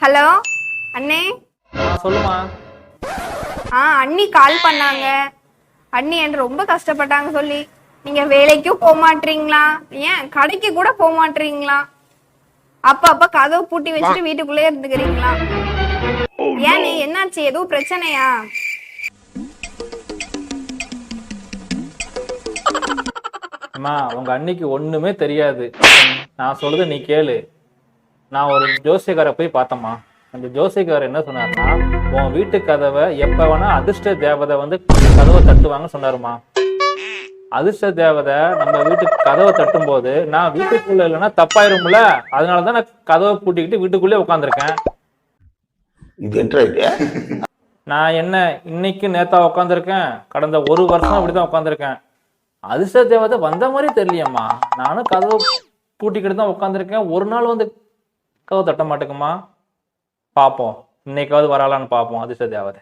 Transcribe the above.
Hello அண்ணே. சொல்லுமா. அண்ணி கால் பண்ணாங்க. அண்ணி என்று ரொம்ப கஷ்டப்பட்டாங்க சொல்லி. நீங்க வேலைக்கும் போக மாட்டீங்களா, ஏன் கடைக்கு கூட போக மாட்டீங்களா, அப்ப கதவை பூட்டி வச்சுட்டு வீட்டுக்குள்ளே இருந்துக்கிறீங்களா? ஏன் நீ என்னாச்சு, எதுவும் பிரச்சனையா? அம்மா உங்க அன்னைக்கு ஒண்ணுமே தெரியாது. நான் சொல்றது நீ கேளு. நான் ஒரு ஜோசியக்கார போய் பார்த்தேம்மா. அந்த ஜோசியக்காரர் என்ன சொன்னாருன்னா, உன் வீட்டு கதவை எப்ப வேணா அதிர்ஷ்ட தேவதை வந்து கதவை தட்டுவாங்க சொன்னாருமா. அதிர்ஷ்ட தேவதை நம்ம வீட்டுக்கு கதவை தட்டும் போது நான் வீட்டுக்குள்ள இல்லைன்னா தப்பாயிரும்ல, அதனாலதான் நான் கதவை பூட்டிக்கிட்டு வீட்டுக்குள்ளே உட்காந்துருக்கேன். நான் என்ன இன்னைக்கு நேத்தா உட்காந்துருக்கேன், கடந்த 1 வருஷம் அப்படிதான் உட்காந்துருக்கேன். அதிர்ஷ்ட தேவதை வந்த மாதிரி தெரியலையம்மா. நானும் கதவை பூட்டிக்கிட்டு தான் உட்காந்துருக்கேன். ஒரு நாள் வந்து கதவை தட்ட மாட்டேங்குமா. பார்ப்போம், இன்னைக்காவது வராலான்னு பார்ப்போம் அதிர்ஷ்ட தேவதை.